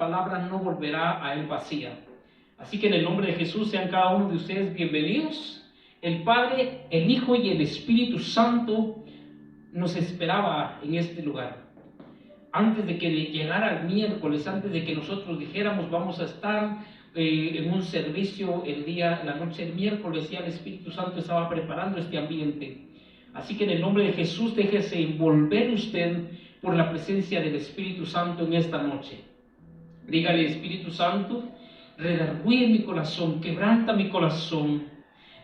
palabra no volverá a él vacía. Así que en el nombre de Jesús sean cada uno de ustedes bienvenidos. El Padre, el Hijo y el Espíritu Santo nos esperaba en este lugar. Antes de que llegara el miércoles, antes de que nosotros dijéramos vamos a estar en un servicio la noche del miércoles, ya el Espíritu Santo estaba preparando este ambiente. Así que en el nombre de Jesús, déjese envolver usted por la presencia del Espíritu Santo en esta noche. Dígale: Espíritu Santo, redarguye mi corazón, quebranta mi corazón,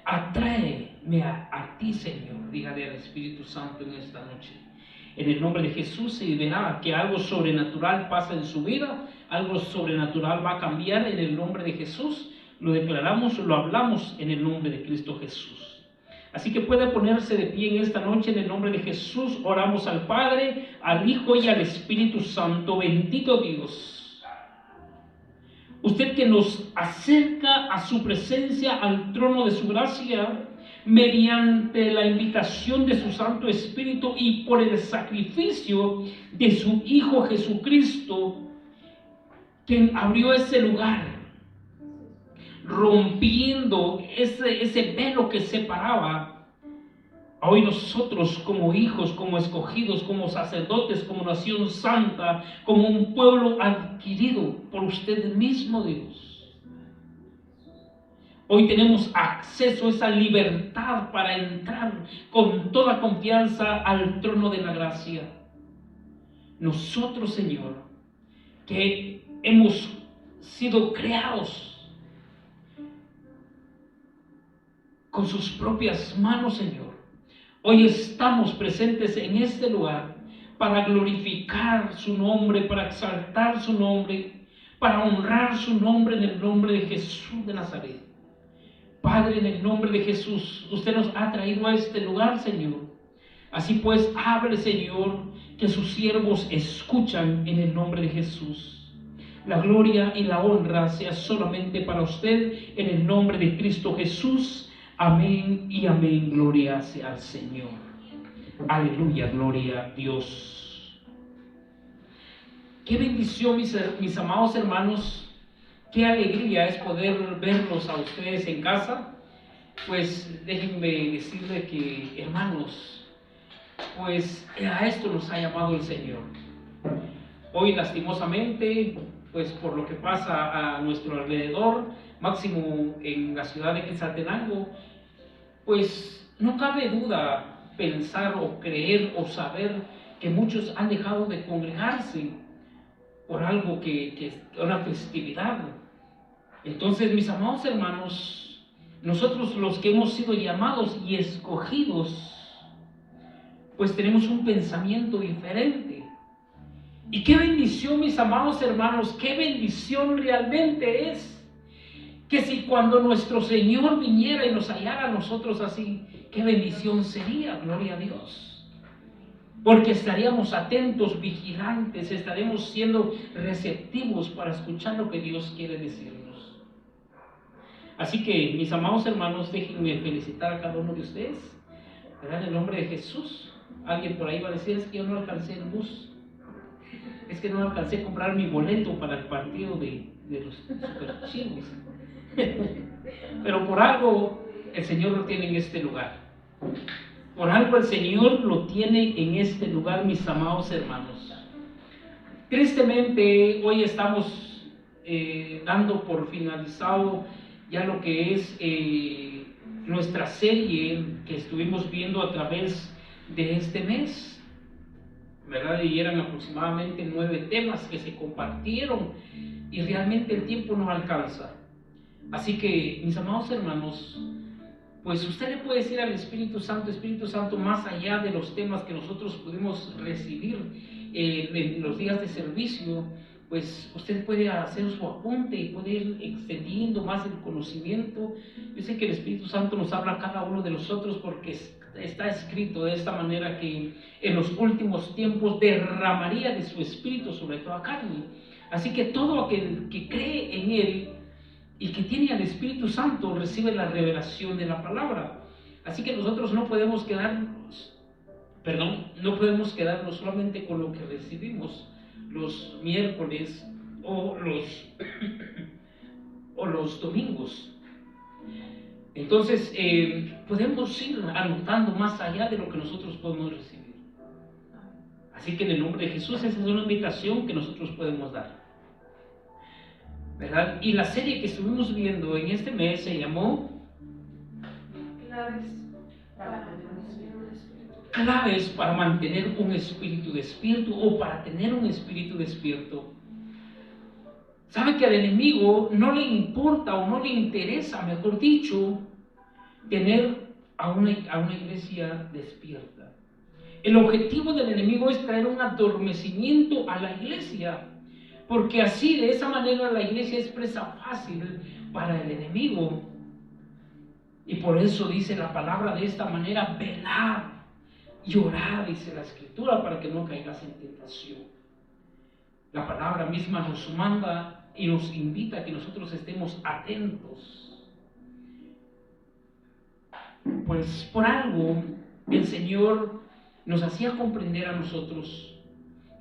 atráeme a ti, Señor. Dígale al Espíritu Santo en esta noche. En el nombre de Jesús se verá que algo sobrenatural pasa en su vida, algo sobrenatural va a cambiar en el nombre de Jesús. Lo declaramos, lo hablamos en el nombre de Cristo Jesús. Así que puede ponerse de pie en esta noche en el nombre de Jesús. Oramos al Padre, al Hijo y al Espíritu Santo. Bendito Dios. Usted que nos acerca a su presencia, al trono de su gracia, mediante la invitación de su Santo Espíritu y por el sacrificio de su Hijo Jesucristo, quien abrió ese lugar, rompiendo ese velo que separaba. Hoy nosotros como hijos, como escogidos, como sacerdotes, como nación santa, como un pueblo adquirido por usted mismo, Dios. Hoy tenemos acceso a esa libertad para entrar con toda confianza al trono de la gracia. Nosotros, Señor, que hemos sido creados con sus propias manos, Señor, hoy estamos presentes en este lugar para glorificar su nombre, para exaltar su nombre, para honrar su nombre en el nombre de Jesús de Nazaret. Padre, en el nombre de Jesús, usted nos ha traído a este lugar, Señor. Así pues, hable, Señor, que sus siervos escuchan en el nombre de Jesús. La gloria y la honra sea solamente para usted, en el nombre de Cristo Jesús. Amén y amén. Gloria sea al Señor. Aleluya, gloria a Dios. Qué bendición, mis amados hermanos. Qué alegría es poder verlos a ustedes en casa. Pues déjenme decirle que, hermanos, pues a esto nos ha llamado el Señor. Hoy, lastimosamente, pues por lo que pasa a nuestro alrededor, máximo en la ciudad de Quetzaltenango, pues no cabe duda pensar o creer o saber que muchos han dejado de congregarse por algo que es una festividad. Entonces, mis amados hermanos, nosotros los que hemos sido llamados y escogidos, pues tenemos un pensamiento diferente. Y qué bendición, mis amados hermanos, qué bendición realmente es que si cuando nuestro Señor viniera y nos hallara a nosotros así, qué bendición sería, gloria a Dios. Porque estaríamos atentos, vigilantes, estaremos siendo receptivos para escuchar lo que Dios quiere decirnos. Así que, mis amados hermanos, déjenme felicitar a cada uno de ustedes, ¿verdad? En el nombre de Jesús. Alguien por ahí va a decir: es que yo no alcancé el bus, es que no alcancé a comprar mi boleto para el partido de los Super Chivos. Pero por algo el Señor lo tiene en este lugar. Por algo el Señor lo tiene en este lugar, mis amados hermanos. Tristemente, hoy estamos dando por finalizado ya lo que es nuestra serie que estuvimos viendo a través de este mes, ¿verdad? Y eran aproximadamente 9 temas que se compartieron y realmente el tiempo no alcanza. Así que, mis amados hermanos, pues usted le puede decir al Espíritu Santo, más allá de los temas que nosotros pudimos recibir en los días de servicio, pues usted puede hacer su apunte y puede ir extendiendo más el conocimiento. Yo sé que el Espíritu Santo nos habla a cada uno de nosotros porque está escrito de esta manera que en los últimos tiempos derramaría de su Espíritu sobre toda carne. Así que todo aquel que cree en Él y que tiene al Espíritu Santo recibe la revelación de la palabra. Así que nosotros no podemos quedarnos solamente con lo que recibimos los miércoles o o los domingos. Entonces, podemos ir anotando más allá de lo que nosotros podemos recibir. Así que en el nombre de Jesús, esa es una invitación que nosotros podemos dar, ¿verdad? Y la serie que estuvimos viendo en este mes se llamó Claves para mantener un espíritu despierto o para tener un espíritu despierto. ¿Sabe que al enemigo no le importa o no le interesa, mejor dicho, tener a una iglesia despierta? El objetivo del enemigo es traer un adormecimiento a la iglesia, porque así, de esa manera, la iglesia es presa fácil para el enemigo. Y por eso dice la palabra de esta manera: velad y orad, dice la Escritura, para que no caigas en tentación. La palabra misma nos manda y nos invita a que nosotros estemos atentos. Pues por algo el Señor nos hacía comprender a nosotros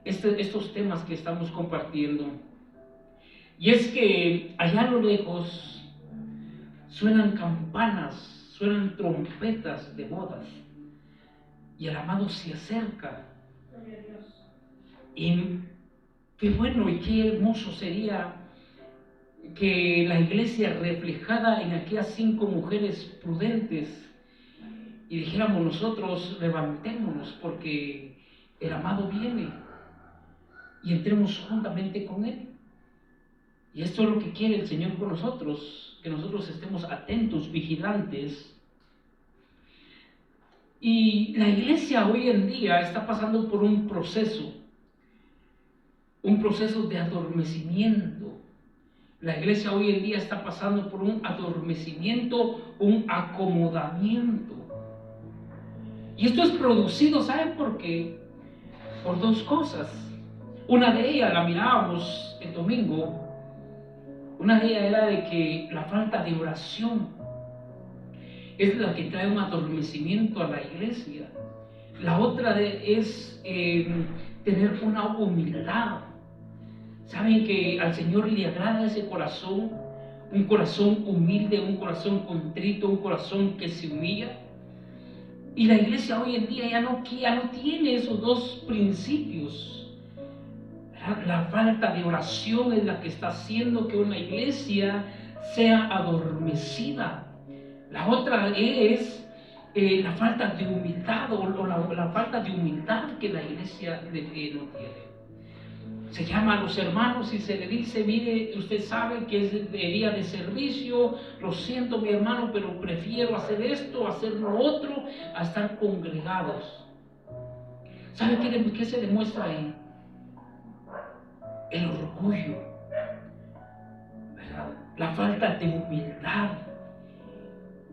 estos temas que estamos compartiendo. Y es que allá a lo lejos suenan campanas, suenan trompetas de bodas, y el amado se acerca. Y qué bueno y qué hermoso sería que la iglesia, reflejada en aquellas 5 mujeres prudentes, y dijéramos nosotros: levantémonos porque el amado viene, y entremos juntamente con él. Y esto es lo que quiere el Señor con nosotros, que nosotros estemos atentos, vigilantes. Y la iglesia hoy en día está pasando por un proceso de adormecimiento. La iglesia hoy en día está pasando por un adormecimiento, un acomodamiento. Y esto es producido, ¿saben por qué? Por 2 cosas. Una de ellas la mirábamos el domingo. Una de ellas era de que la falta de oración es la que trae un adormecimiento a la iglesia. La otra es tener una humildad. Saben que al Señor le agrada ese corazón, un corazón humilde, un corazón contrito, un corazón que se humilla. Y la iglesia hoy en día ya no tiene esos 2 principios. La falta de oración es la que está haciendo que una iglesia sea adormecida. La otra es la falta de humildad o la falta de humildad que la iglesia no tiene. Se llama a los hermanos y se le dice: mire, usted sabe que es de día de servicio, lo siento mi hermano, pero prefiero hacer esto, hacer lo otro, a estar congregados. ¿Sabe qué se demuestra ahí? El orgullo, ¿verdad? La falta de humildad,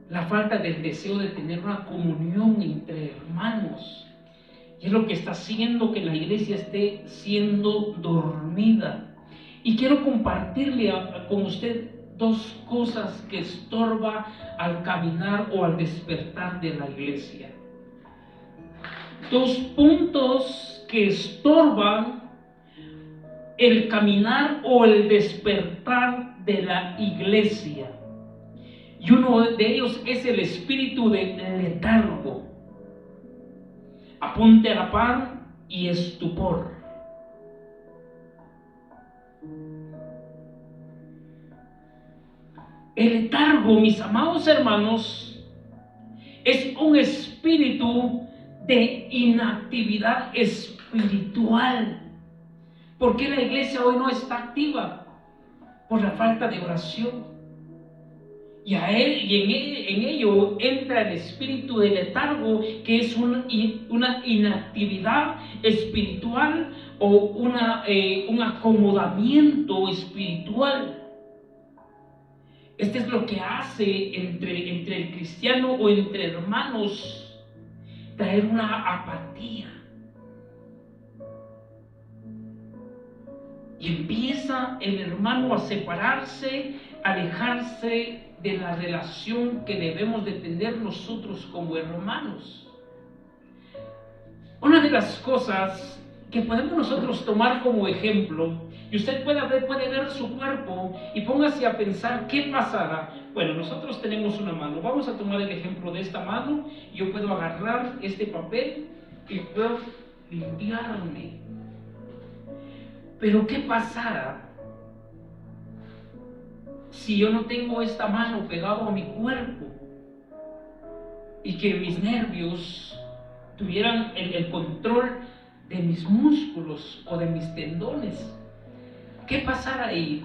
la falta del deseo de tener una comunión entre hermanos. Y es lo que está haciendo que la iglesia esté siendo dormida. Y quiero compartirle con usted 2 cosas que estorba al caminar o al despertar de la iglesia. 2 puntos que estorban el caminar o el despertar de la iglesia. Y uno de ellos es el espíritu de letargo. Apunte a la par: y estupor. El letargo, mis amados hermanos, es un espíritu de inactividad espiritual. ¿Por qué la iglesia hoy no está activa? Por la falta de oración. Y en ello entra el espíritu de letargo, que es una inactividad espiritual o un acomodamiento espiritual. Este es lo que hace entre el cristiano o entre hermanos, traer una apatía. Y empieza el hermano a separarse, a alejarse de la relación que debemos de tener nosotros como hermanos. Una de las cosas que podemos nosotros tomar como ejemplo Y usted puede ver su cuerpo y póngase a pensar qué pasará. Bueno, nosotros tenemos una mano. Vamos a tomar el ejemplo de esta mano. Yo puedo agarrar este papel y puedo limpiarme. Pero ¿qué pasará si yo no tengo esta mano pegado a mi cuerpo y que mis nervios tuvieran el control de mis músculos o de mis tendones? ¿Qué pasará ahí?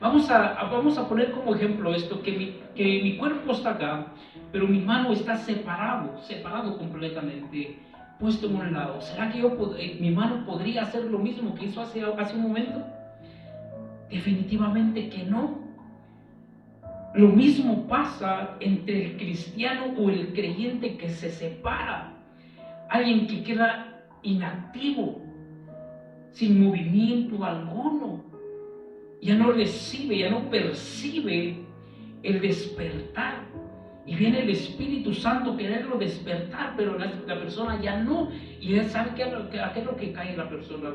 Vamos a poner como ejemplo esto, que mi cuerpo está acá, pero mi mano está separado completamente, puesto en un lado. ¿Será que mi mano podría hacer lo mismo que hizo hace un momento? Definitivamente que no. Lo mismo pasa entre el cristiano o el creyente que se separa. Alguien que queda inactivo, sin movimiento alguno. Ya no recibe, ya no percibe el despertar. Y viene el Espíritu Santo quererlo despertar, pero la persona ya no. Y él sabe a qué es lo que cae la persona.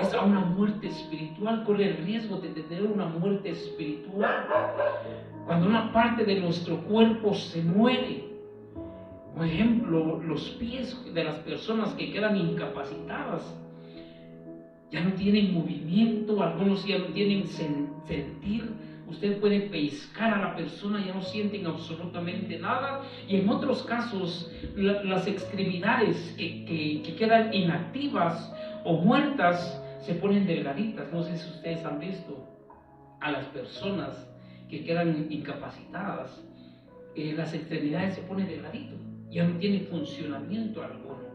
Es a una muerte espiritual, corre el riesgo de tener una muerte espiritual. Cuando una parte de nuestro cuerpo se muere, por ejemplo, los pies de las personas que quedan incapacitadas, ya no tienen movimiento, algunos ya no tienen sentir. Usted puede pellizcar a la persona, ya no sienten absolutamente nada. Y en otros casos, las extremidades que quedan inactivas o muertas se ponen delgaditas. No sé si ustedes han visto a las personas que quedan incapacitadas, las extremidades se ponen delgadito, ya no tienen funcionamiento alguno.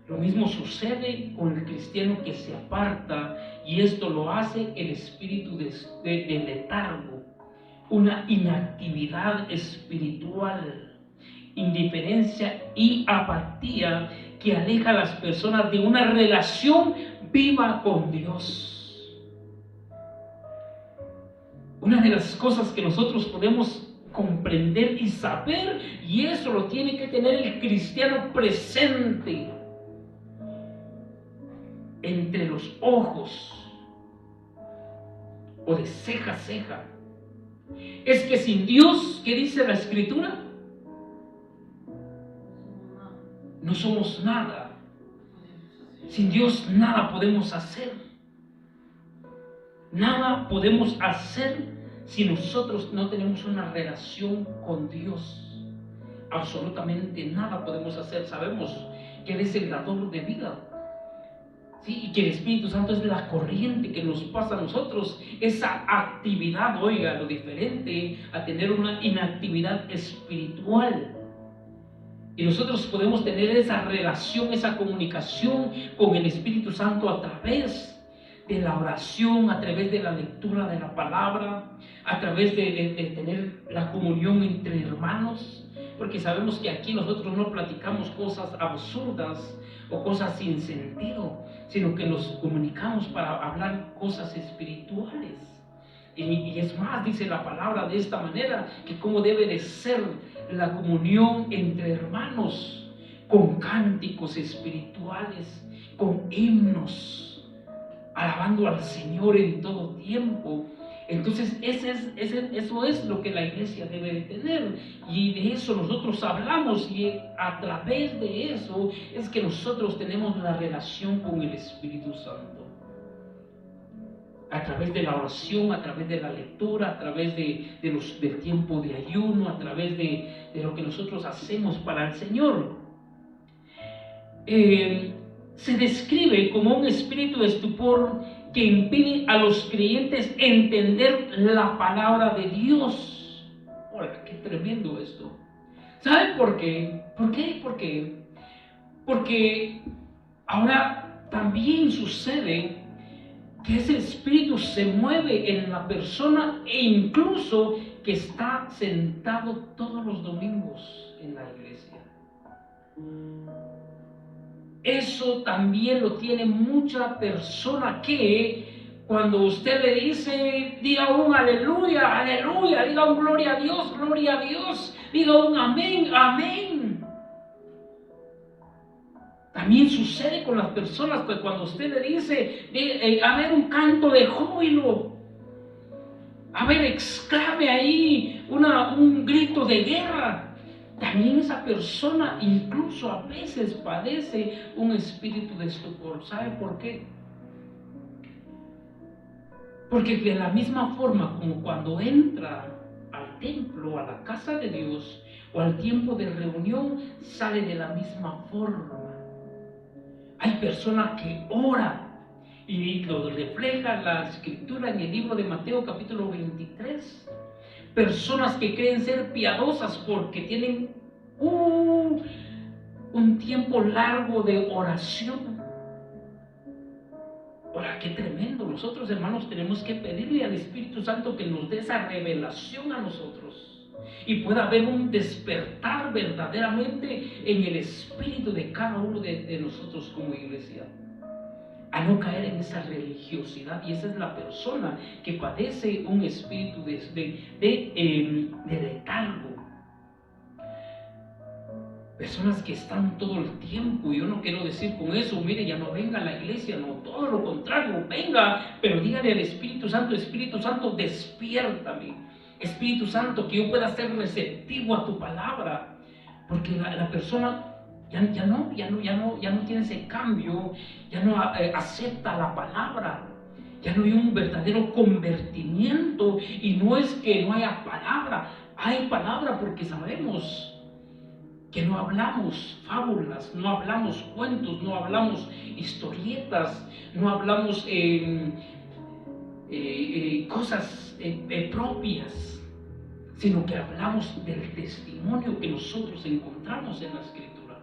Lo mismo sucede con el cristiano que se aparta, y esto lo hace el espíritu de letargo, una inactividad espiritual, indiferencia y apatía que aleja a las personas de una relación viva con Dios. Una de las cosas que nosotros podemos comprender y saber, y eso lo tiene que tener el cristiano presente entre los ojos o de ceja a ceja, es que sin Dios, ¿qué dice la Escritura? No somos nada. Sin Dios nada podemos hacer. Nada podemos hacer si nosotros no tenemos una relación con Dios. Absolutamente nada podemos hacer. Sabemos que Él es el dador de vida. ¿Sí? Y que el Espíritu Santo es la corriente que nos pasa a nosotros. Esa actividad, oiga, lo diferente a tener una inactividad espiritual. Y nosotros podemos tener esa relación, esa comunicación con el Espíritu Santo a través de la oración, a través de la lectura de la palabra, a través de tener la comunión entre hermanos, porque sabemos que aquí nosotros no platicamos cosas absurdas o cosas sin sentido, sino que nos comunicamos para hablar cosas espirituales. Y es más, dice la palabra de esta manera, que cómo debe de ser la comunión entre hermanos, con cánticos espirituales, con himnos, alabando al Señor en todo tiempo. Entonces eso es lo que la iglesia debe de tener, y de eso nosotros hablamos, y a través de eso es que nosotros tenemos la relación con el Espíritu Santo. A través de la oración, a través de la lectura, a través del tiempo de ayuno, a través de lo que nosotros hacemos para el Señor. Se describe como un espíritu de estupor que impide a los creyentes entender la palabra de Dios. Ahora, qué tremendo esto. ¿Saben por qué? ¿Por qué? Porque ahora también sucede que ese espíritu se mueve en la persona, e incluso que está sentado todos los domingos en la iglesia. Eso también lo tiene mucha persona, que cuando usted le dice, diga un aleluya, aleluya, diga un gloria a Dios, diga un amén, amén. También sucede con las personas que cuando usted le dice, a ver, un canto de júbilo, a ver, exclame ahí un grito de guerra, también esa persona incluso a veces padece un espíritu de estupor. ¿Sabe por qué? Porque de la misma forma como cuando entra al templo, a la casa de Dios o al tiempo de reunión, sale de la misma forma. Hay personas que oran y lo refleja la escritura en el libro de Mateo capítulo 23. Personas que creen ser piadosas porque tienen un tiempo largo de oración. Ahora, qué tremendo. Nosotros, hermanos, tenemos que pedirle al Espíritu Santo que nos dé esa revelación a nosotros y pueda haber un despertar verdaderamente en el espíritu de cada uno de nosotros como iglesia, a no caer en esa religiosidad. Y esa es la persona que padece un espíritu de letargo. Personas que están todo el tiempo, yo no quiero decir con eso, mire, ya no venga a la iglesia, no, todo lo contrario, venga, pero dígale al Espíritu Santo, despiértame. Espíritu Santo, que yo pueda ser receptivo a tu palabra, porque la persona ya no tiene ese cambio, ya no acepta la palabra, ya no hay un verdadero convertimiento. Y no es que no haya palabra, hay palabra, porque sabemos que no hablamos fábulas, no hablamos cuentos, no hablamos historietas, no hablamos cosas propias, sino que hablamos del testimonio que nosotros encontramos en la Escritura.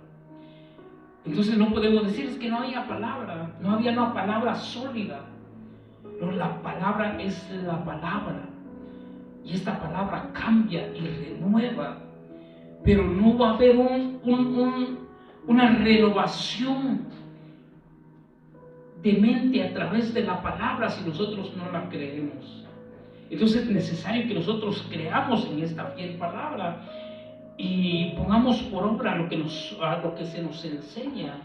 Entonces no podemos decir es que no había palabra, no había una palabra sólida. No, la palabra es la palabra, y esta palabra cambia y renueva. Pero no va a haber una renovación de mente a través de la palabra si nosotros no la creemos. Entonces es necesario que nosotros creamos en esta fiel palabra y pongamos por obra lo que se nos enseña.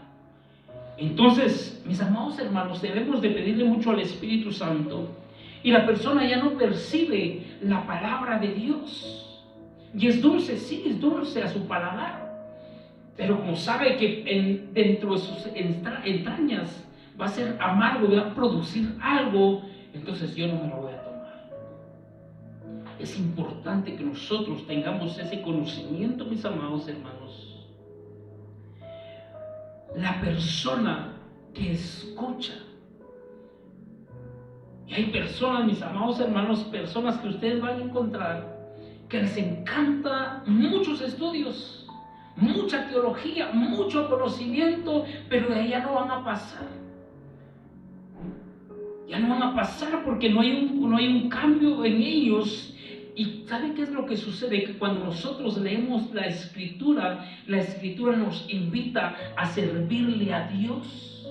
Entonces, mis amados hermanos, debemos de pedirle mucho al Espíritu Santo, y la persona ya no percibe la palabra de Dios. Y es dulce, sí, es dulce a su paladar, pero como sabe que dentro de sus entrañas va a ser amargo, va a producir algo, entonces yo no me lo voy a tomar. Es importante que nosotros tengamos ese conocimiento, mis amados hermanos. La persona que escucha, y hay personas, mis amados hermanos, personas que ustedes van a encontrar que les encanta muchos estudios, mucha teología, mucho conocimiento, pero de ahí ya no van a pasar. Ya no van a pasar porque no hay un cambio en ellos. ¿Y sabe qué es lo que sucede? Que cuando nosotros leemos la Escritura nos invita a servirle a Dios.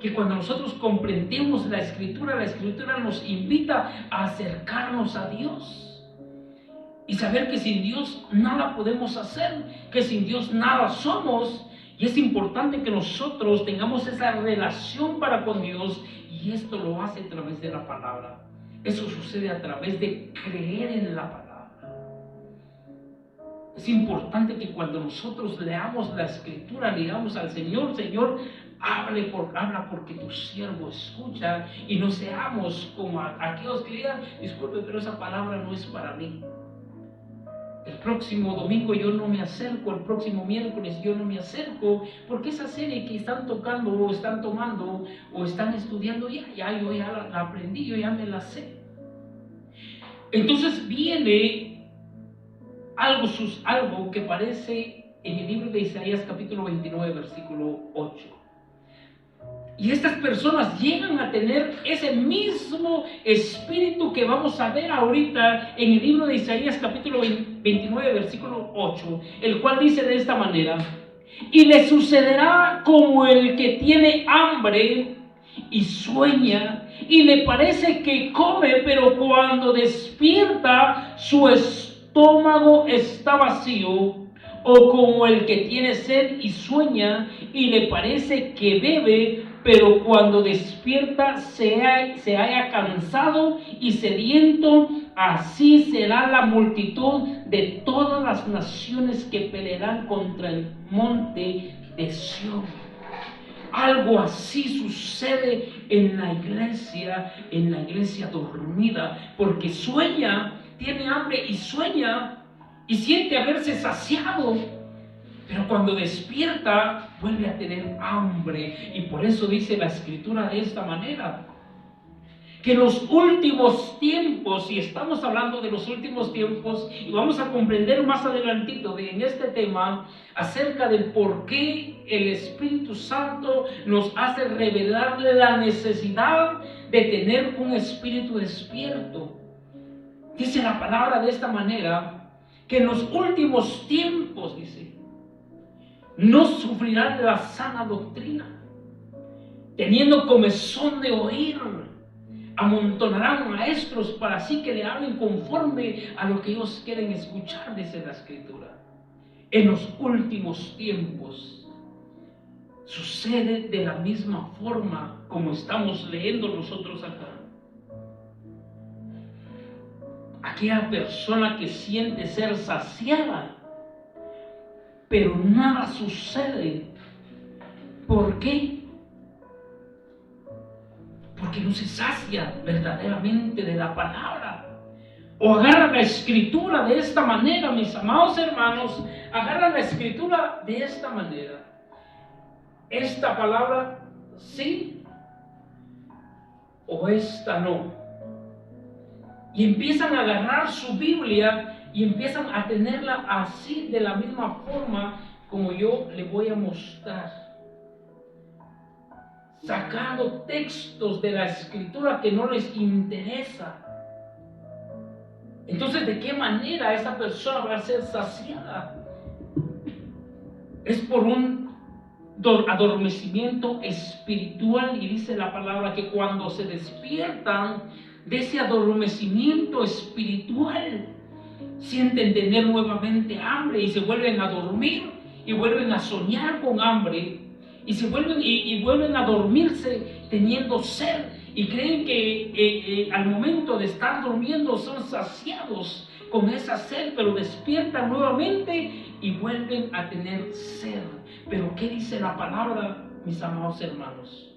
Que cuando nosotros comprendemos la Escritura nos invita a acercarnos a Dios. Y saber que sin Dios nada podemos hacer, que sin Dios nada somos. Y es importante que nosotros tengamos esa relación para con Dios, y esto lo hace a través de la palabra. Eso sucede a través de creer en la palabra. Es importante que cuando nosotros leamos la Escritura, le digamos al Señor, Señor, habla porque tu siervo escucha, y no seamos como aquellos que digan, disculpe, pero esa palabra no es para mí. El próximo domingo yo no me acerco, el próximo miércoles yo no me acerco, porque esa serie que están tocando o están tomando o están estudiando, yo ya la aprendí, yo ya me la sé. Entonces viene algo que aparece en el libro de Isaías capítulo 29, versículo 8. Y estas personas llegan a tener ese mismo espíritu que vamos a ver ahorita en el libro de Isaías capítulo 29, versículo 8, el cual dice de esta manera: y le sucederá como el que tiene hambre y sueña, y le parece que come, pero cuando despierta su estómago está vacío. o como el que tiene sed y sueña y le parece que bebe, pero cuando despierta se halla cansado y sediento. Así será la multitud de todas las naciones que pelearán contra el monte de Sión. Algo así sucede en la iglesia dormida, porque sueña, tiene hambre y sueña y siente haberse saciado, pero cuando despierta vuelve a tener hambre. Y por eso dice la Escritura de esta manera, que en los últimos tiempos, y estamos hablando de los últimos tiempos, y vamos a comprender más adelantito en este tema acerca del por qué el Espíritu Santo nos hace revelar la necesidad de tener un espíritu despierto. Dice la palabra de esta manera, que en los últimos tiempos, dice, no sufrirán la sana doctrina, teniendo comezón de oír, amontonarán maestros para así que le hablen conforme a lo que ellos quieren escuchar, dice la Escritura. En los últimos tiempos sucede de la misma forma como estamos leyendo nosotros acá. Aquella persona que siente ser saciada, pero nada sucede. ¿Por qué? Porque no se sacia verdaderamente de la palabra. O agarra la Escritura de esta manera, mis amados hermanos, agarra la Escritura de esta manera. Esta palabra sí o esta no. Y empiezan a agarrar su Biblia y empiezan a tenerla así, de la misma forma como yo le voy a mostrar, sacando textos de la Escritura que no les interesa. Entonces, ¿de qué manera esa persona va a ser saciada? Es por un adormecimiento espiritual, y dice la palabra que cuando se despiertan de ese adormecimiento espiritual, sienten tener nuevamente hambre y se vuelven a dormir y vuelven a soñar con hambre. Y se vuelven a dormirse teniendo sed, y creen que al momento de estar durmiendo son saciados con esa sed, pero despiertan nuevamente y vuelven a tener sed. Pero ¿qué dice la palabra, mis amados hermanos?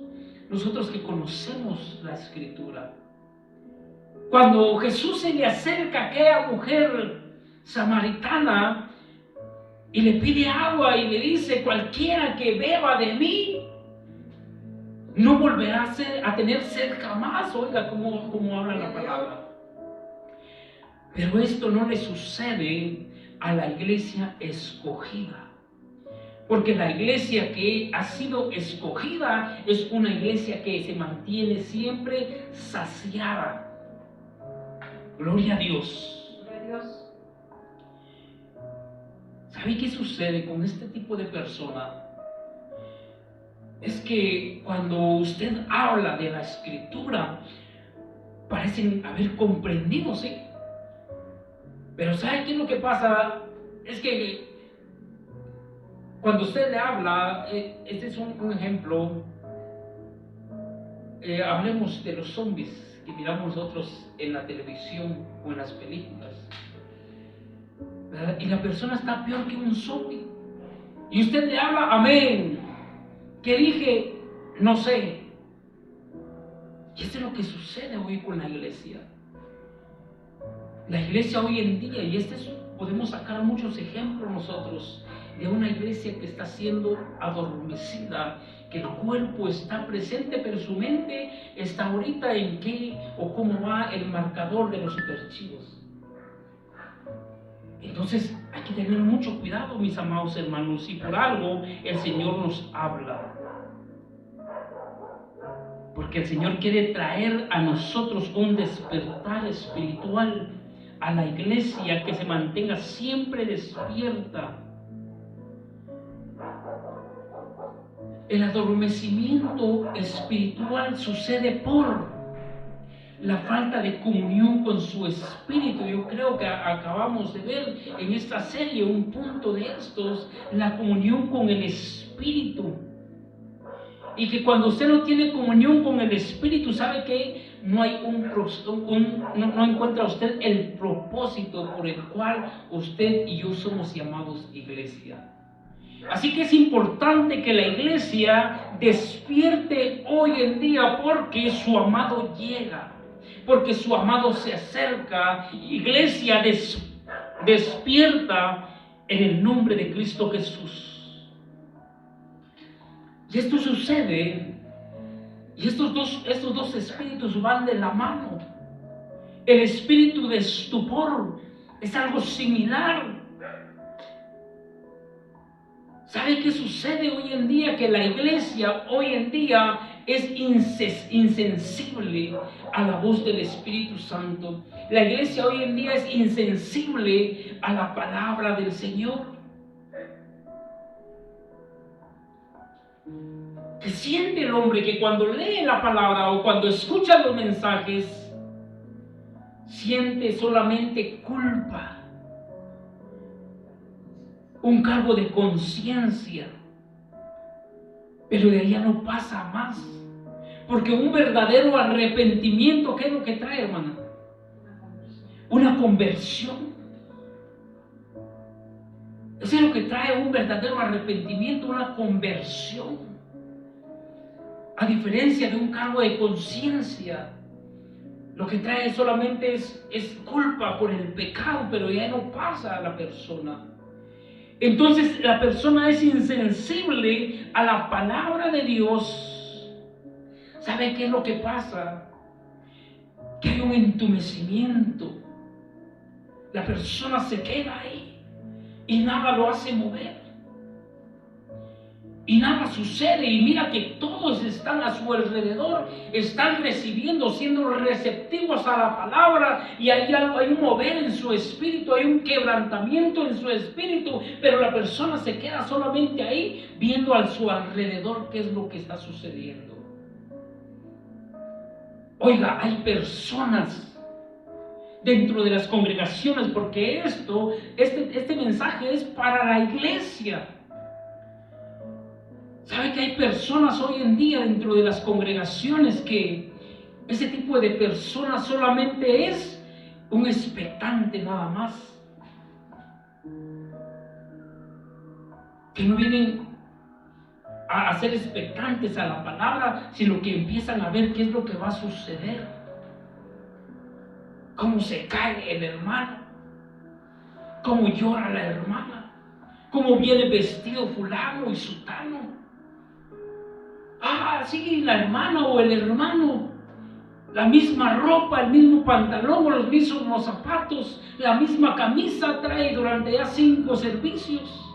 Nosotros que conocemos la Escritura, cuando Jesús se le acerca a aquella mujer samaritana y le pide agua y le dice: cualquiera que beba de mí no volverá a tener sed jamás. Oiga cómo habla la palabra. Pero esto no le sucede a la iglesia escogida, porque la iglesia que ha sido escogida es una iglesia que se mantiene siempre saciada. Gloria a Dios. Gloria a Dios. ¿Sabe qué sucede con este tipo de persona? Es que cuando usted habla de la Escritura, parecen haber comprendido, ¿sí? Pero ¿sabe qué es lo que pasa? Es que cuando usted le habla, este es un ejemplo, hablemos de los zombies que miramos nosotros en la televisión o en las películas, ¿verdad? Y la persona está peor que un zombie. Y usted le habla, amén. ¿Qué dije? No sé. Y esto es lo que sucede hoy con la iglesia. La iglesia hoy en día, y podemos sacar muchos ejemplos nosotros, de una iglesia que está siendo adormecida, que el cuerpo está presente, pero su mente está ahorita en qué o cómo va el marcador de los superchivos. Entonces hay que tener mucho cuidado, mis amados hermanos, y por algo el Señor nos habla. Porque el Señor quiere traer a nosotros un despertar espiritual, a la iglesia que se mantenga siempre despierta. El adormecimiento espiritual sucede la falta de comunión con su espíritu. Yo creo que acabamos de ver en esta serie un punto de estos, la comunión con el espíritu. Y que cuando usted no tiene comunión con el espíritu, sabe que no hay no encuentra usted el propósito por el cual usted y yo somos llamados iglesia. Así que es importante que la iglesia despierte hoy en día, porque su amado llega, porque su amado se acerca. Iglesia, despierta en el nombre de Cristo Jesús. Y esto sucede, y estos dos espíritus van de la mano. El espíritu de estupor es algo similar. ¿Sabe qué sucede hoy en día? Que la iglesia hoy en día es insensible a la voz del Espíritu Santo. La iglesia hoy en día es insensible a la palabra del Señor. Que siente el hombre que cuando lee la palabra o cuando escucha los mensajes, siente solamente culpa, un cargo de conciencia, pero de allá no pasa más, porque un verdadero arrepentimiento, ¿qué es lo que trae, hermana? Una conversión. Eso es lo que trae un verdadero arrepentimiento, una conversión. A diferencia de un cargo de conciencia, lo que trae solamente es culpa por el pecado, pero ya no pasa a la persona. Entonces la persona es insensible a la palabra de Dios. ¿Sabe qué es lo que pasa? Que hay un entumecimiento. La persona se queda ahí y nada lo hace mover. Y nada sucede, y mira que todos están a su alrededor, están recibiendo, siendo receptivos a la palabra, y hay un mover en su espíritu, hay un quebrantamiento en su espíritu, pero la persona se queda solamente ahí, viendo a su alrededor qué es lo que está sucediendo. Oiga, hay personas dentro de las congregaciones, porque este mensaje es para la iglesia. ¿Sabe que hay personas hoy en día dentro de las congregaciones que ese tipo de personas solamente es un expectante nada más? Que no vienen a ser expectantes a la palabra, sino que empiezan a ver qué es lo que va a suceder. Cómo se cae el hermano, cómo llora la hermana, cómo viene vestido fulano y sutano. Ah, sí, la hermana o el hermano, la misma ropa, el mismo pantalón o los mismos zapatos, la misma camisa trae durante ya 5 servicios.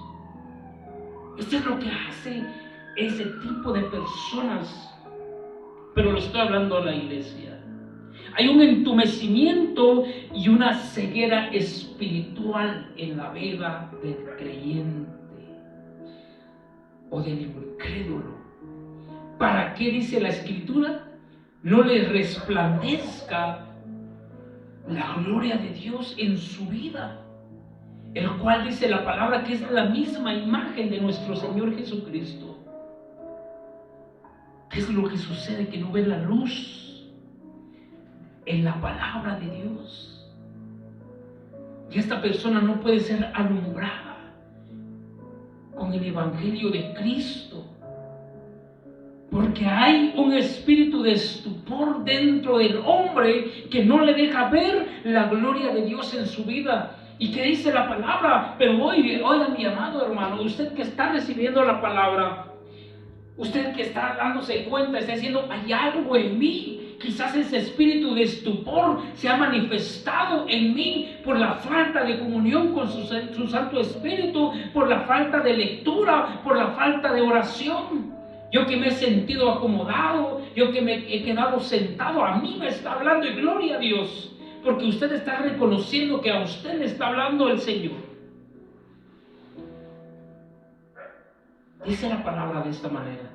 Esto es lo que hace ese tipo de personas, pero lo estoy hablando a la iglesia. Hay un entumecimiento y una ceguera espiritual en la vida del creyente o del incrédulo. ¿Para qué dice la Escritura? No les resplandezca la gloria de Dios en su vida, el cual dice la palabra que es la misma imagen de nuestro Señor Jesucristo. ¿Qué es lo que sucede? Que no ve la luz en la palabra de Dios. Y esta persona no puede ser alumbrada con el Evangelio de Cristo, porque hay un espíritu de estupor dentro del hombre que no le deja ver la gloria de Dios en su vida. ¿Y qué dice la palabra? Pero oiga, mi amado hermano, usted que está recibiendo la palabra, usted que está dándose cuenta, está diciendo, hay algo en mí. Quizás ese espíritu de estupor se ha manifestado en mí por la falta de comunión con su Santo Espíritu, por la falta de lectura, por la falta de oración. Yo que me he sentido acomodado, yo que me he quedado sentado, a mí me está hablando, y gloria a Dios, porque usted está reconociendo que a usted le está hablando el Señor. Dice la palabra de esta manera: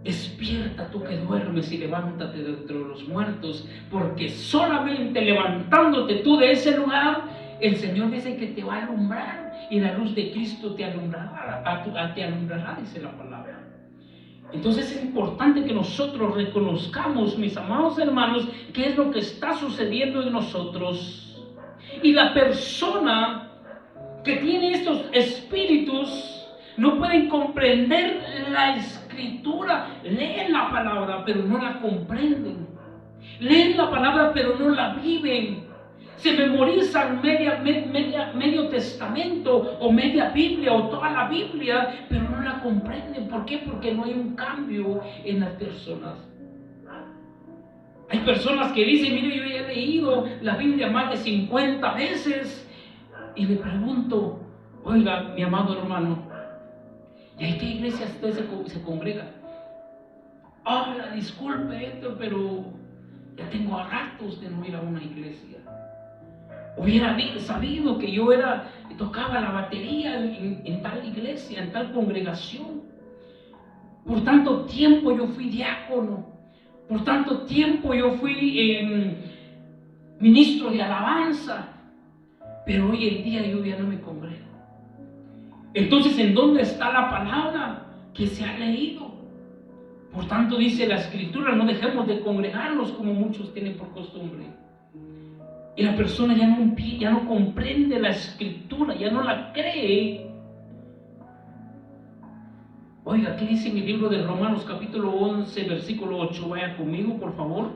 Despierta tú que duermes y levántate de entre los muertos, porque solamente levantándote tú de ese lugar, el Señor dice que te va a alumbrar y la luz de Cristo te alumbrará, dice la palabra. Entonces es importante que nosotros reconozcamos, mis amados hermanos, qué es lo que está sucediendo en nosotros. Y la persona que tiene estos espíritus no pueden comprender la escritura. Leen la palabra, pero no la comprenden. Leen la palabra, pero no la viven. Se memorizan medio testamento o media Biblia o toda la Biblia, pero no la comprenden. ¿Por qué? Porque no hay un cambio en las personas. Hay personas que dicen, mire, yo ya he leído la Biblia más de 50 veces y le pregunto, oiga, mi amado hermano, ¿y en qué iglesia usted se congrega? Hola, disculpe, Héctor, pero ya tengo ratos de no ir a una iglesia. Hubiera sabido que yo tocaba la batería en tal iglesia, en tal congregación. Por tanto tiempo yo fui diácono. Por tanto tiempo yo fui ministro de alabanza. Pero hoy en día yo ya no me congrego. Entonces, ¿en dónde está la palabra que se ha leído? Por tanto, dice la Escritura, no dejemos de congregarnos como muchos tienen por costumbre. Y la persona ya no comprende la Escritura, ya no la cree. Oiga, ¿qué dice en el libro de Romanos capítulo 11, versículo 8? Vaya conmigo, por favor.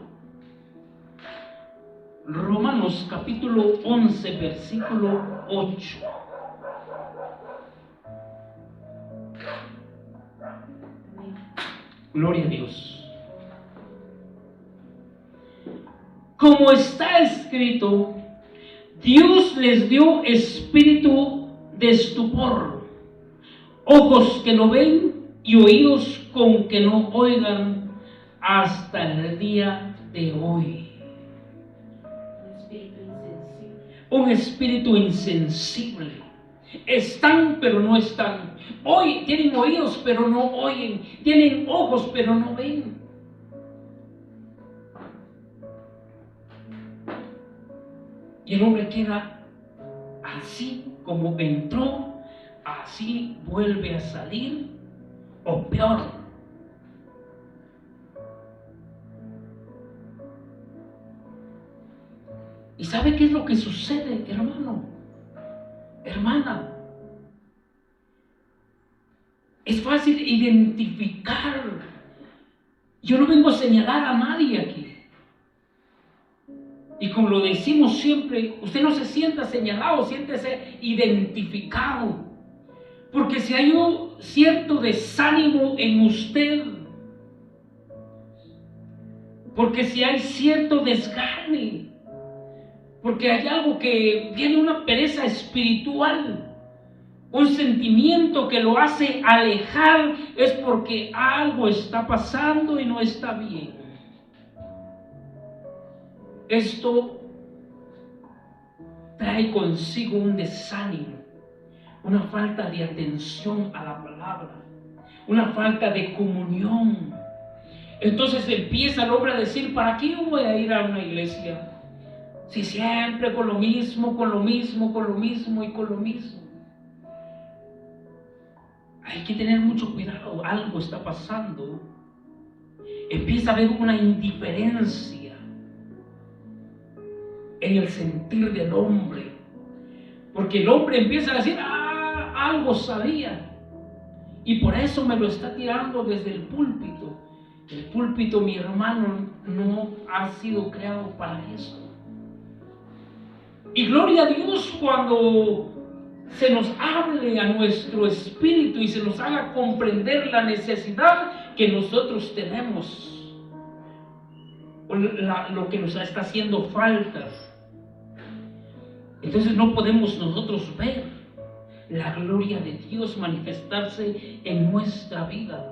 Romanos capítulo 11, versículo 8. Gloria a Dios. Como está escrito, Dios les dio espíritu de estupor, ojos que no ven y oídos con que no oigan hasta el día de hoy. Un espíritu insensible. Están pero no están. Hoy tienen oídos pero no oyen. Tienen ojos pero no ven. Y el hombre queda así como entró, así vuelve a salir, o peor. ¿Y sabe qué es lo que sucede, hermano? Hermana. Es fácil identificar. Yo no vengo a señalar a nadie aquí. Y como lo decimos siempre, usted no se sienta señalado, siéntese identificado. Porque si hay un cierto desánimo en usted, porque si hay cierto desgane, porque hay algo que viene una pereza espiritual, un sentimiento que lo hace alejar, es porque algo está pasando y no está bien. Esto trae consigo un desánimo, una falta de atención a la palabra, una falta de comunión. Entonces empieza el hombre a decir, ¿para qué yo voy a ir a una iglesia? Si siempre con lo mismo, con lo mismo, con lo mismo y con lo mismo. Hay que tener mucho cuidado, algo está pasando. Empieza a haber una indiferencia en el sentir del hombre, porque el hombre empieza a decir, algo sabía, y por eso me lo está tirando desde el púlpito. El púlpito, mi hermano, no ha sido creado para eso. Y gloria a Dios cuando se nos hable a nuestro espíritu y se nos haga comprender la necesidad que nosotros tenemos, lo que nos está haciendo falta. Entonces no podemos nosotros ver la gloria de Dios manifestarse en nuestra vida.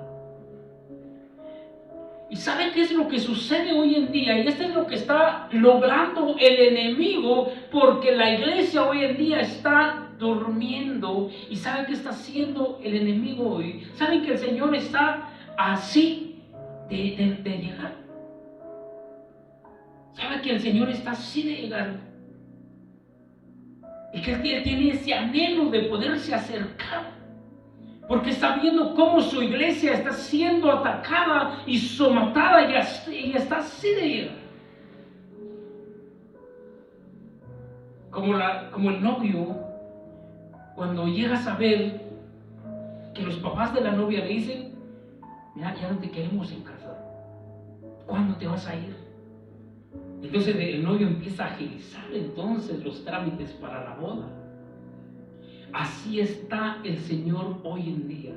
¿Y saben qué es lo que sucede hoy en día? Y esto es lo que está logrando el enemigo, porque la iglesia hoy en día está durmiendo. ¿Y saben qué está haciendo el enemigo hoy? ¿Saben que el Señor está así de llegar. Sabe que el Señor está así de llegar. Y que Él tiene ese anhelo de poderse acercar. Porque está viendo cómo su iglesia está siendo atacada y somatada y está así de llegar. Como el novio, cuando llega a saber que los papás de la novia le dicen: mira, ya no te queremos en casa, ¿cuándo te vas a ir? Entonces el novio empieza a agilizar entonces los trámites para la boda. Así está el Señor hoy en día.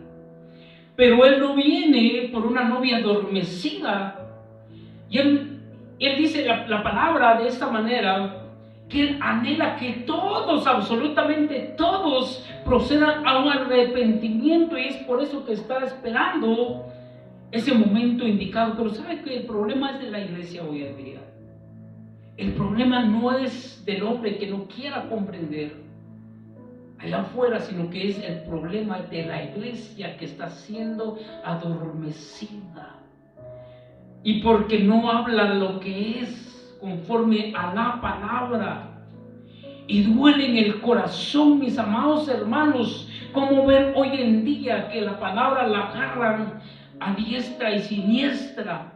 Pero Él no viene por una novia adormecida. Y Él dice la palabra de esta manera, que Él anhela que todos, absolutamente todos, procedan a un arrepentimiento, y es por eso que está esperando ese momento indicado. Pero ¿sabe que el problema es de la iglesia hoy en día? El problema no es del hombre que no quiera comprender allá afuera, sino que es el problema de la iglesia que está siendo adormecida. Y porque no habla lo que es conforme a la palabra. Y duele en el corazón, mis amados hermanos, como ver hoy en día que la palabra la agarran a diestra y siniestra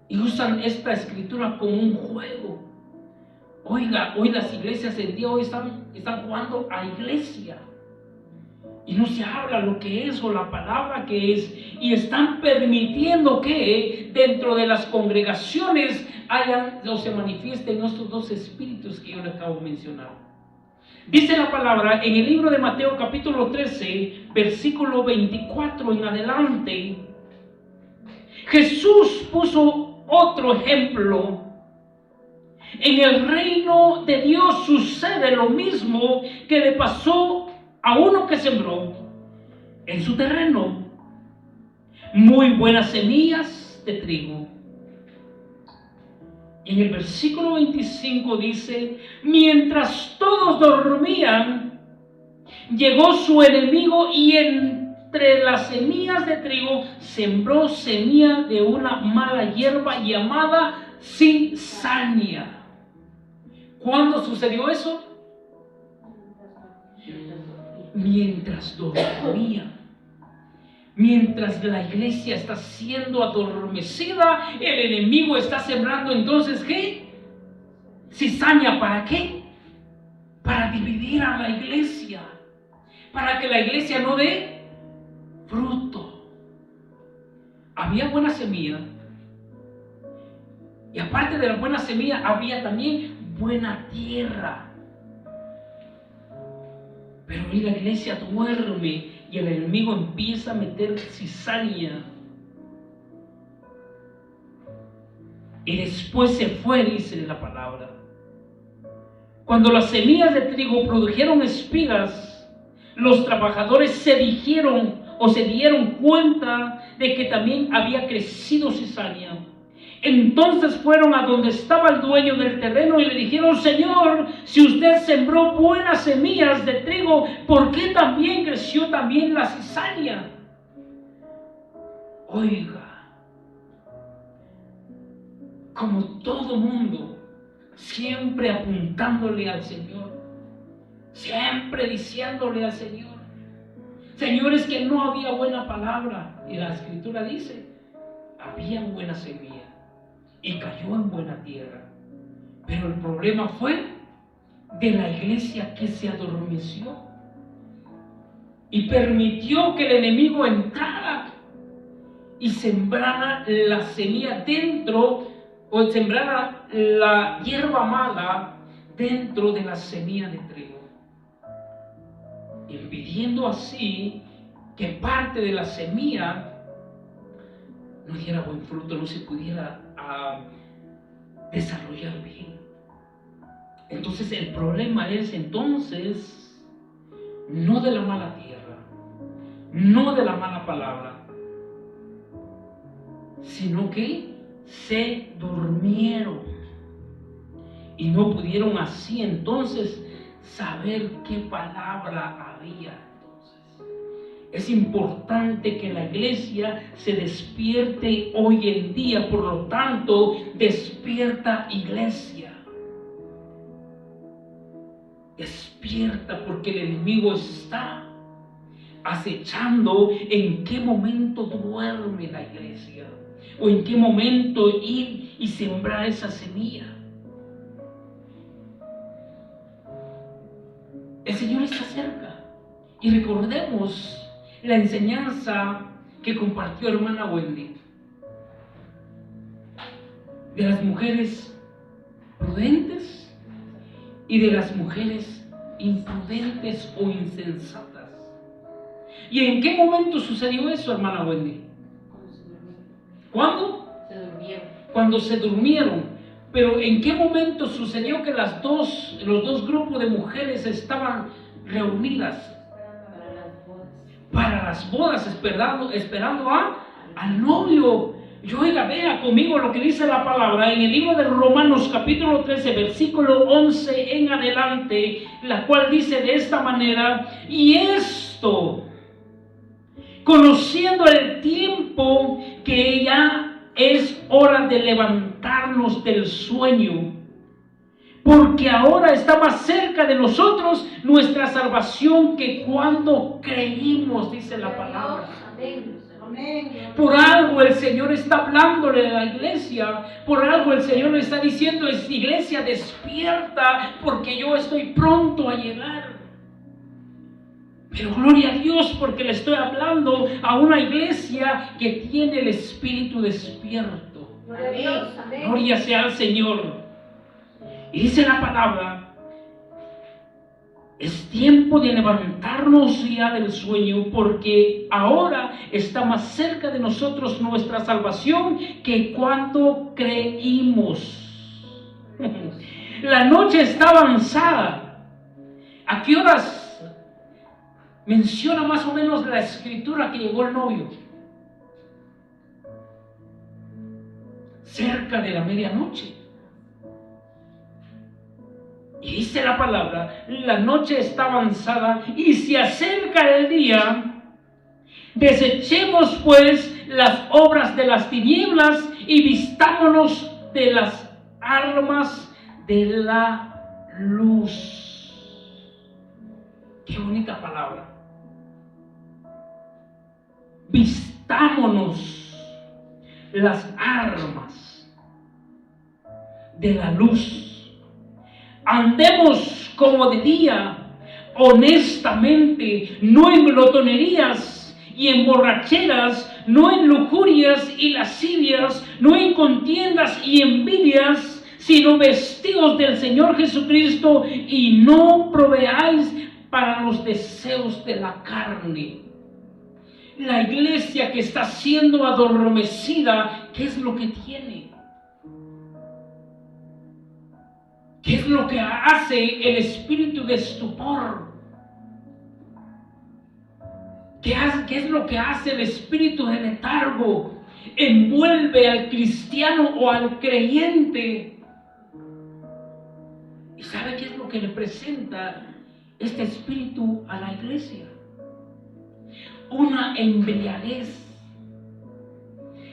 y usan esta escritura como un juego. Oiga, hoy las iglesias en día hoy están jugando a iglesia y no se habla lo que es o la palabra que es, y están permitiendo que dentro de las congregaciones hayan o se manifiesten estos dos espíritus que yo le acabo de mencionar. Dice la palabra en el libro de Mateo capítulo 13, versículo 24 en adelante. Jesús puso otro ejemplo. En el reino de Dios sucede lo mismo que le pasó a uno que sembró en su terreno muy buenas semillas de trigo. Y en el versículo 25 dice: mientras todos dormían, llegó su enemigo y entre las semillas de trigo sembró semilla de una mala hierba llamada cizaña. ¿Cuándo sucedió eso? Mientras dormían. Mientras la iglesia está siendo adormecida, el enemigo está sembrando entonces ¿qué? Cizaña. ¿Para qué? Para dividir a la iglesia, para que la iglesia no dé fruto. Había buena semilla, y aparte de la buena semilla había también buena tierra. Pero hoy la iglesia duerme y el enemigo empieza a meter cizaña. Y después se fue, dice la palabra. Cuando las semillas de trigo produjeron espigas, los trabajadores se dieron cuenta de que también había crecido cizaña. Entonces fueron a donde estaba el dueño del terreno y le dijeron: Señor, si usted sembró buenas semillas de trigo, ¿por qué también creció también la cizaña? Oiga, como todo mundo, siempre apuntándole al Señor, siempre diciéndole al Señor: Señor, es que no había buena palabra. Y la escritura dice: había buena semilla y cayó en buena tierra. Pero el problema fue de la iglesia que se adormeció y permitió que el enemigo entrara y sembrara la semilla dentro, o sembrara la hierba mala dentro de la semilla de trigo, impidiendo así que parte de la semilla no diera buen fruto, no se pudiera desarrollar bien. Entonces el problema es entonces no de la mala tierra, no de la mala palabra, sino que se durmieron y no pudieron así entonces saber qué palabra había entonces. Es importante que la iglesia se despierte hoy en día. Por lo tanto, despierta, iglesia. Despierta, porque el enemigo está acechando en qué momento duerme la iglesia, o en qué momento ir y sembrar esa semilla. El Señor está cerca. Y recordemos la enseñanza que compartió hermana Wendy de las mujeres prudentes y de las mujeres imprudentes o insensatas. ¿Y en qué momento sucedió eso, hermana Wendy? ¿Cuándo? Se durmieron. Cuando se durmieron. Pero ¿en qué momento sucedió que los dos grupos de mujeres estaban reunidas? Para las bodas, esperando al novio. Y oiga, vea conmigo lo que dice la palabra en el libro de Romanos capítulo 13, versículo 11 en adelante, la cual dice de esta manera: y esto, conociendo el tiempo, que ya es hora de levantarnos del sueño, porque ahora está más cerca de nosotros nuestra salvación que cuando creímos, dice la palabra. Por algo el Señor está hablándole a la iglesia, por algo el Señor le está diciendo: es iglesia, despierta, porque yo estoy pronto a llegar. Pero gloria a Dios, porque le estoy hablando a una iglesia que tiene el espíritu despierto. Gloria sea al Señor. Y dice la palabra: es tiempo de levantarnos ya del sueño, porque ahora está más cerca de nosotros nuestra salvación que cuando creímos. La noche está avanzada. ¿A qué horas menciona más o menos la escritura que llegó el novio? Cerca de la medianoche. Y dice la palabra: la noche está avanzada y se acerca el día. Desechemos pues las obras de las tinieblas y vistámonos de las armas de la luz. Qué bonita palabra. Vistámonos las armas de la luz. Andemos como de día, honestamente, no en glotonerías y en borracheras, no en lujurias y lascivias, no en contiendas y envidias, sino vestidos del Señor Jesucristo, y no proveáis para los deseos de la carne. La iglesia que está siendo adormecida, ¿qué es lo que tiene? ¿Qué es lo que hace el espíritu de estupor? ¿Qué es lo que hace el espíritu de letargo? Envuelve al cristiano o al creyente. ¿Y sabe qué es lo que le presenta este espíritu a la iglesia? Una embriaguez.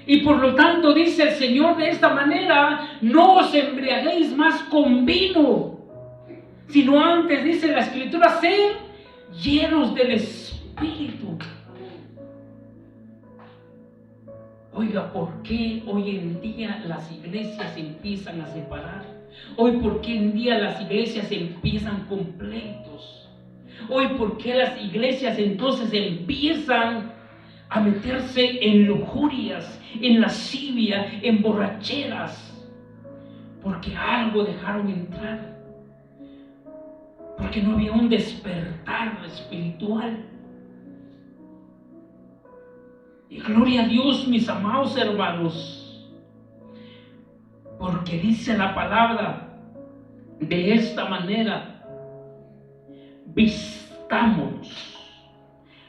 Y por lo tanto dice el Señor de esta manera: no os embriaguéis más con vino, sino antes, dice la Escritura, sed llenos del Espíritu. Oiga, ¿por qué hoy en día las iglesias se empiezan a separar? Hoy, ¿por qué en día las iglesias empiezan con pleitos? Hoy, ¿por qué las iglesias entonces empiezan a meterse en lujurias, en lascivia, en borracheras? Porque algo dejaron entrar, porque no había un despertar espiritual. Y gloria a Dios, mis amados hermanos, porque dice la palabra de esta manera: vistámonos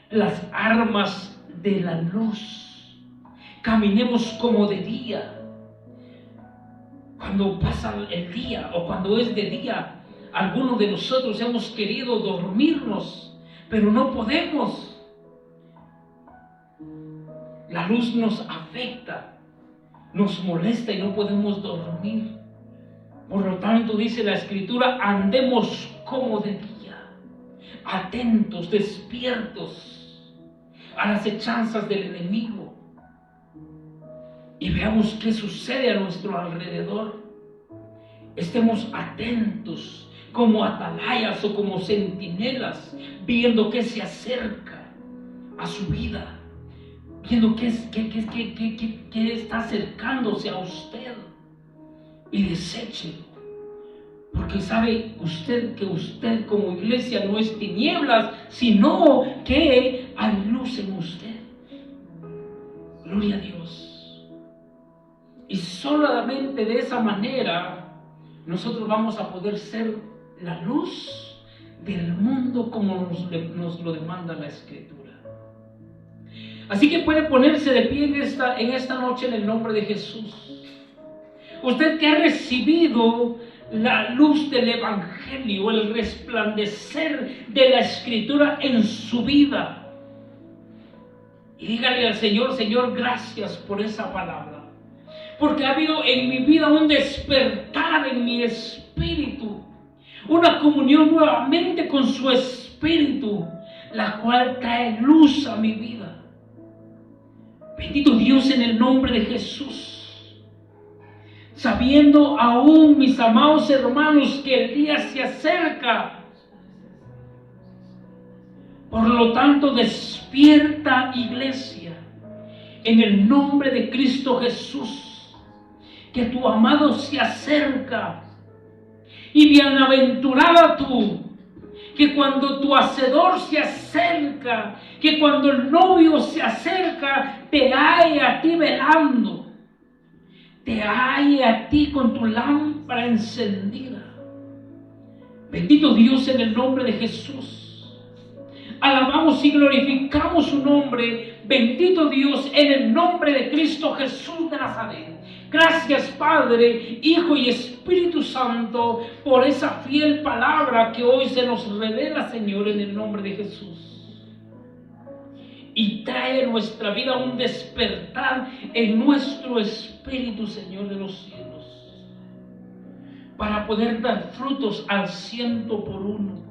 las armas de la luz, caminemos como de día. Cuando pasa el día o cuando es de día, algunos de nosotros hemos querido dormirnos, pero no podemos, La luz nos afecta, nos molesta y no podemos dormir. Por lo tanto, dice la Escritura, andemos como de día, atentos, despiertos a las hechanzas del enemigo. Y veamos qué sucede a nuestro alrededor. Estemos atentos como atalayas o como centinelas, viendo qué se acerca a su vida, viendo qué está acercándose a usted, y deséchelo. Porque sabe usted que usted como iglesia no es tinieblas, sino que hay luz en usted. Gloria a Dios. Y solamente de esa manera nosotros vamos a poder ser la luz del mundo como nos lo demanda la Escritura. Así que puede ponerse de pie en esta noche en el nombre de Jesús. Usted que ha recibido la luz del Evangelio, el resplandecer de la Escritura en su vida. Y dígale al Señor: Señor, gracias por esa palabra. Porque ha habido en mi vida un despertar en mi espíritu, una comunión nuevamente con su espíritu, la cual trae luz a mi vida. Bendito Dios, en el nombre de Jesús. Sabiendo aún, mis amados hermanos, que el día se acerca. Por lo tanto, despierta, iglesia, en el nombre de Cristo Jesús, que tu amado se acerca. Y bienaventurada tú, que cuando tu hacedor se acerca, que cuando el novio se acerca, te halle a ti velando, te halle a ti con tu lámpara encendida. Bendito Dios, en el nombre de Jesús. Alabamos y glorificamos su nombre. Bendito Dios, en el nombre de Cristo Jesús de Nazaret. Gracias, Padre, Hijo y Espíritu Santo, por esa fiel palabra que hoy se nos revela, Señor, en el nombre de Jesús. Y trae en nuestra vida un despertar en nuestro espíritu, Señor de los cielos, para poder dar frutos al 100 por 1.